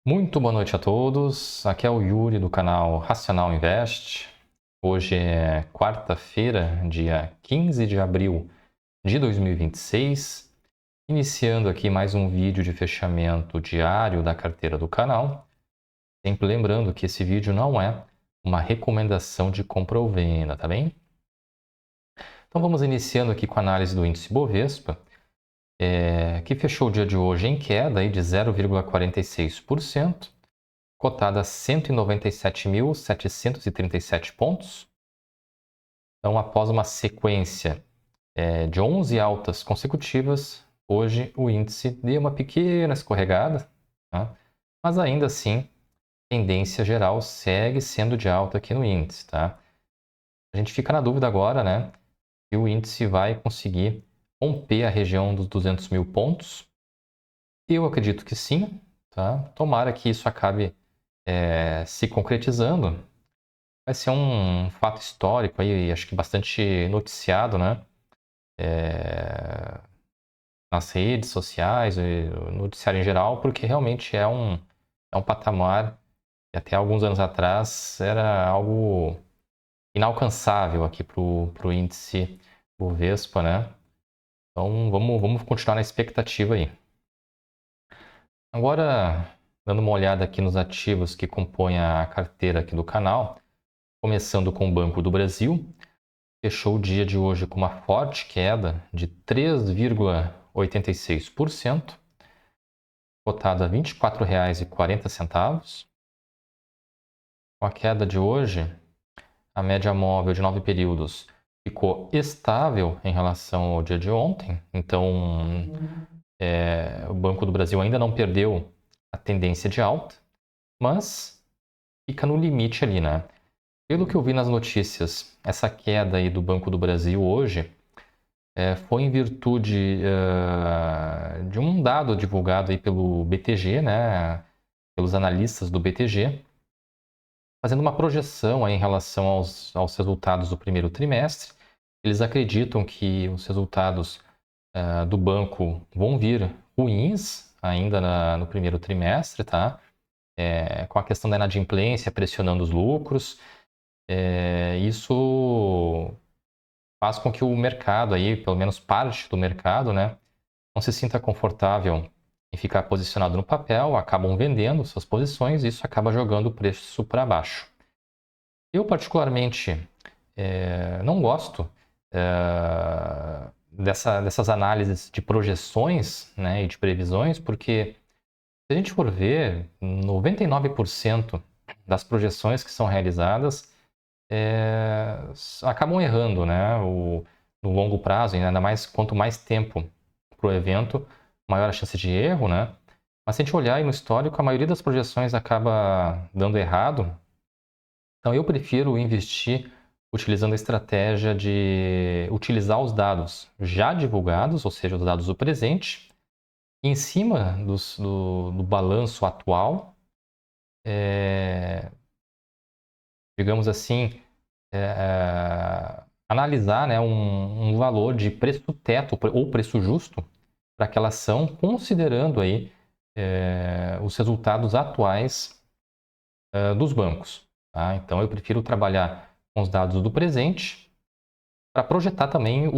Muito boa noite a todos. Aqui é o Yuri do canal Racional Invest. Hoje é quarta-feira, dia 15 de abril de 2026. Iniciando aqui mais um vídeo de fechamento diário da carteira do canal. Sempre lembrando que esse vídeo não é uma recomendação de compra ou venda, tá bem? Então vamos iniciando aqui com a análise do índice Bovespa, que fechou o dia de hoje em queda aí de 0,46%. Cotada a 197.737 pontos. Então, após uma sequência de 11 altas consecutivas, hoje o índice deu uma pequena escorregada, tá? Mas ainda assim, tendência geral segue sendo de alta aqui no índice. Tá? A gente fica na dúvida agora, né, se o índice vai conseguir romper a região dos 200 mil pontos. Eu acredito que sim. Tá? Tomara que isso acabe se concretizando. Vai ser um fato histórico aí, acho que bastante noticiado, né? Nas redes sociais, no noticiário em geral, porque realmente é um patamar que até alguns anos atrás era algo inalcançável aqui para o índice Bovespa, né? Então vamos continuar na expectativa aí. Agora, dando uma olhada aqui nos ativos que compõem a carteira aqui do canal, começando com o Banco do Brasil. Fechou o dia de hoje com uma forte queda de 3,86%, cotada a R$ 24,40. Com a queda de hoje, a média móvel de 9 períodos ficou estável em relação ao dia de ontem. Então, o Banco do Brasil ainda não perdeu a tendência de alta, mas fica no limite ali, né? Pelo que eu vi nas notícias, essa queda aí do Banco do Brasil hoje foi em virtude de um dado divulgado aí pelo BTG, né, pelos analistas do BTG, fazendo uma projeção aí em relação aos resultados do primeiro trimestre. Eles acreditam que os resultados do banco vão vir ruins ainda no primeiro trimestre, tá? Com a questão da inadimplência pressionando os lucros. Isso faz com que o mercado aí, pelo menos parte do mercado, né, não se sinta confortável em ficar posicionado no papel, acabam vendendo suas posições e isso acaba jogando o preço para baixo. Eu, particularmente, não gosto dessas análises de projeções, né, e de previsões, porque se a gente for ver, 99% das projeções que são realizadas acabam errando, né? No longo prazo, ainda mais quanto mais tempo para o evento, maior a chance de erro, né? Mas se a gente olhar aí no histórico, a maioria das projeções acaba dando errado. Então eu prefiro investir utilizando a estratégia de utilizar os dados já divulgados, ou seja, os dados do presente, em cima do balanço atual, digamos assim, analisar, né, um valor de preço teto ou preço justo para aquela ação, considerando aí os resultados atuais dos bancos. Tá? Então eu prefiro trabalhar com os dados do presente para projetar também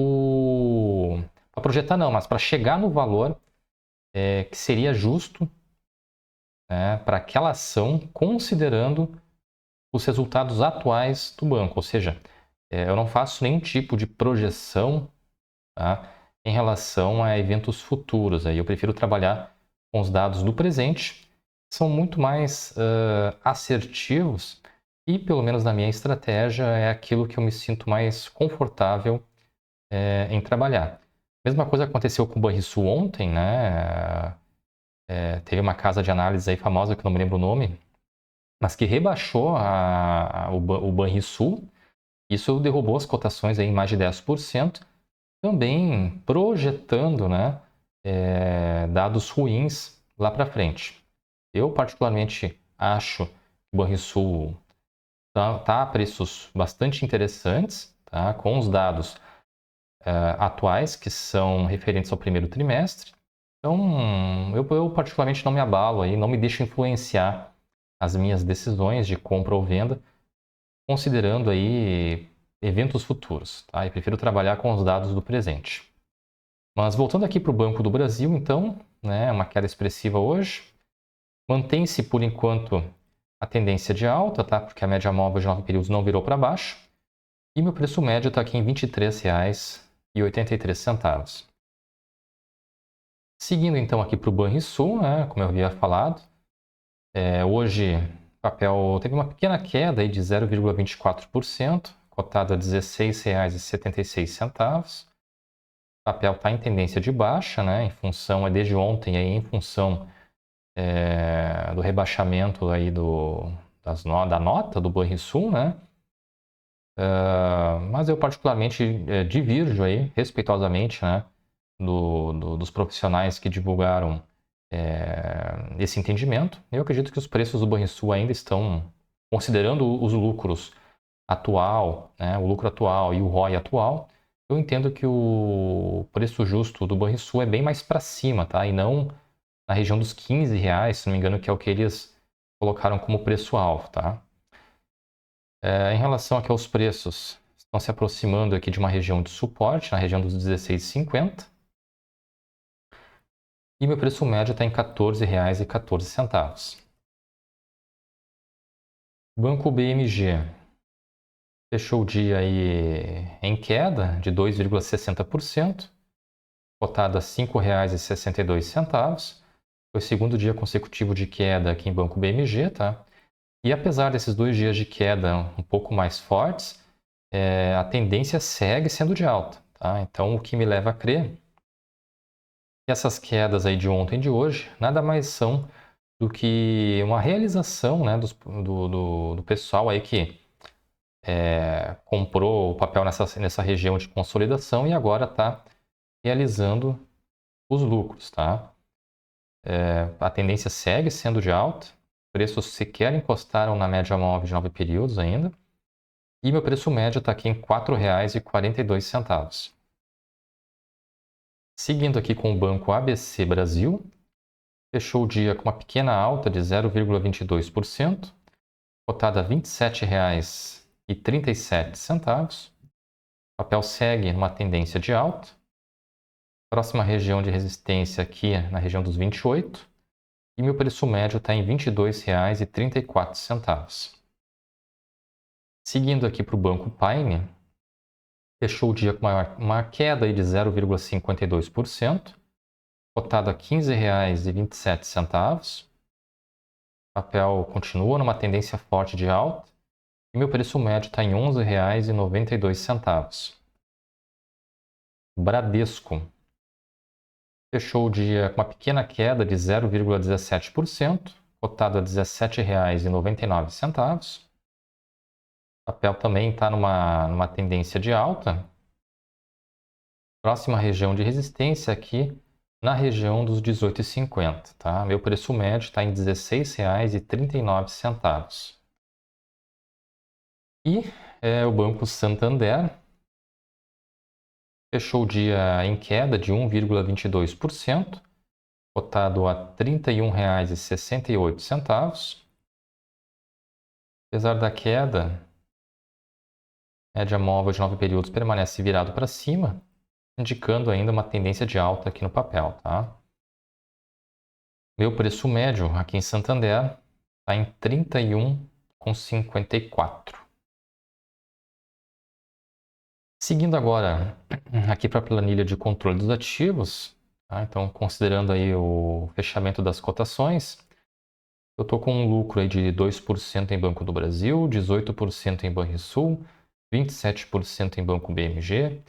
para projetar não, mas para chegar no valor que seria justo, né, para aquela ação, considerando os resultados atuais do banco. Ou seja, eu não faço nenhum tipo de projeção, tá, em relação a eventos futuros. Aí eu prefiro trabalhar com os dados do presente, que são muito mais assertivos e, pelo menos na minha estratégia, é aquilo que eu me sinto mais confortável em trabalhar. Mesma coisa aconteceu com o Banrisul ontem, né? Teve uma casa de análise aí famosa, que eu não me lembro o nome, mas que rebaixou o Banrisul. Isso derrubou as cotações aí em mais de 10%, também projetando, né, dados ruins lá para frente. Eu, particularmente, acho que o Banrisul tá a preços bastante interessantes, tá, com os dados atuais, que são referentes ao primeiro trimestre. Então, eu particularmente não me abalo aí, não me deixo influenciar as minhas decisões de compra ou venda, considerando aí eventos futuros, tá? E prefiro trabalhar com os dados do presente. Mas voltando aqui para o Banco do Brasil, então, né, uma queda expressiva hoje. Mantém-se, por enquanto, a tendência de alta, tá? Porque a média móvel de 9 períodos não virou para baixo. E meu preço médio está aqui em R$ 23,83. Seguindo então aqui para o Banrisul, né, como eu havia falado, hoje o papel teve uma pequena queda aí de 0,24%, cotado a R$ 16,76. O papel está em tendência de baixa, né, em função, desde ontem, aí, em função do rebaixamento aí da nota do Banrisul, né? Mas eu particularmente divirjo aí, respeitosamente, né, dos profissionais que divulgaram esse entendimento. Eu acredito que os preços do Banrisul ainda estão, considerando os lucros atual, né, o lucro atual e o ROI atual, eu entendo que o preço justo do Banrisul é bem mais para cima, tá? E não na região dos R$ 15, se não me engano, que é o que eles colocaram como preço-alvo, tá? Em relação aqui aos preços, estão se aproximando aqui de uma região de suporte, na região dos 16,50. E meu preço médio está em R$ 14,14. Banco BMG fechou o dia aí em queda de 2,60%, cotado a R$ 5,62. Foi o segundo dia consecutivo de queda aqui em Banco BMG, tá? E apesar desses 2 dias de queda um pouco mais fortes, a tendência segue sendo de alta, tá? Então, o que me leva a crer que essas quedas aí de ontem e de hoje nada mais são do que uma realização, né, do pessoal aí que comprou o papel nessa região de consolidação e agora está realizando os lucros, tá? A tendência segue sendo de alta, preços sequer encostaram na média móvel de 9 períodos ainda, e meu preço médio está aqui em R$ 4,42. Seguindo aqui com o banco ABC Brasil, fechou o dia com uma pequena alta de 0,22%, cotada a R$ 27,37. O papel segue numa tendência de alta. Próxima região de resistência aqui na região dos 28. E meu preço médio está em R$ 22,34. Seguindo aqui para o Banco Paine, fechou o dia com uma queda de 0,52%, cotado a R$ 15,27. O papel continua numa tendência forte de alta e meu preço médio está em R$ 11,92. Bradesco fechou o dia com uma pequena queda de 0,17%, cotado a R$ 17,99. O papel também está numa tendência de alta. Próxima região de resistência aqui na região dos 18,50, tá? Meu preço médio está em R$ 16,39. E o Banco Santander fechou o dia em queda de 1,22%, cotado a R$ 31,68. Apesar da queda, a média móvel de 9 períodos permanece virado para cima, indicando ainda uma tendência de alta aqui no papel, tá? Meu preço médio aqui em Santander está em R$ 31,54. Seguindo agora aqui para a planilha de controle dos ativos, tá? Então considerando aí o fechamento das cotações, eu estou com um lucro aí de 2% em Banco do Brasil, 18% em Banrisul, 27% em Banco BMG,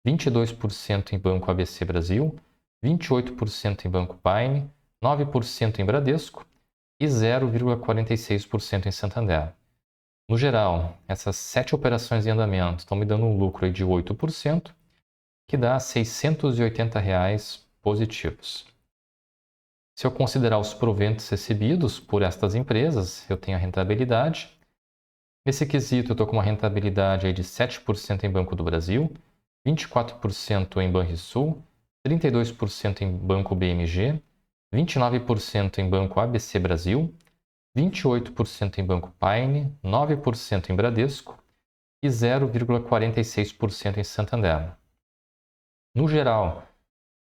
22% em Banco ABC Brasil, 28% em Banco Paine, 9% em Bradesco e 0,46% em Santander. No geral, essas 7 operações em andamento estão me dando um lucro aí de 8%, que dá R$ 680 positivos. Se eu considerar os proventos recebidos por estas empresas, eu tenho a rentabilidade. Nesse quesito, eu estou com uma rentabilidade aí de 7% em Banco do Brasil, 24% em Banrisul, 32% em Banco BMG, 29% em Banco ABC Brasil, 28% em Banco Paine, 9% em Bradesco e 0,46% em Santander. No geral,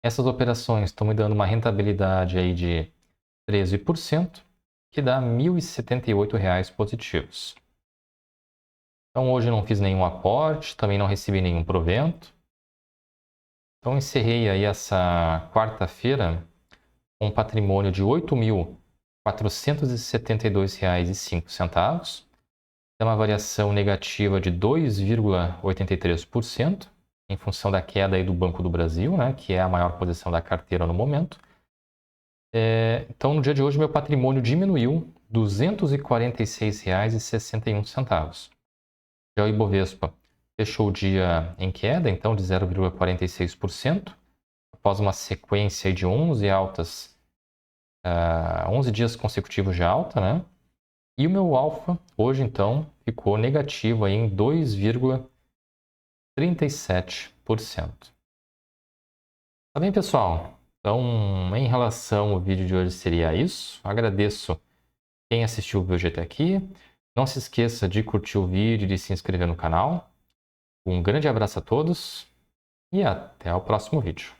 essas operações estão me dando uma rentabilidade aí de 13%, que dá R$ 1.078 positivos. Então hoje eu não fiz nenhum aporte, também não recebi nenhum provento. Então encerrei aí essa quarta-feira com um patrimônio de R$ 8.472,05. É uma variação negativa de 2,83%, em função da queda aí do Banco do Brasil, né, que é a maior posição da carteira no momento. Então, no dia de hoje, meu patrimônio diminuiu R$ 246,61. Já o Ibovespa fechou o dia em queda, então, de 0,46%, após uma sequência de 11 dias consecutivos de alta, né? E o meu alfa, hoje, então, ficou negativo aí em 2,37%. Tá bem, pessoal? Então, em relação ao vídeo de hoje, seria isso. Agradeço quem assistiu o vídeo até aqui. Não se esqueça de curtir o vídeo e de se inscrever no canal. Um grande abraço a todos e até o próximo vídeo.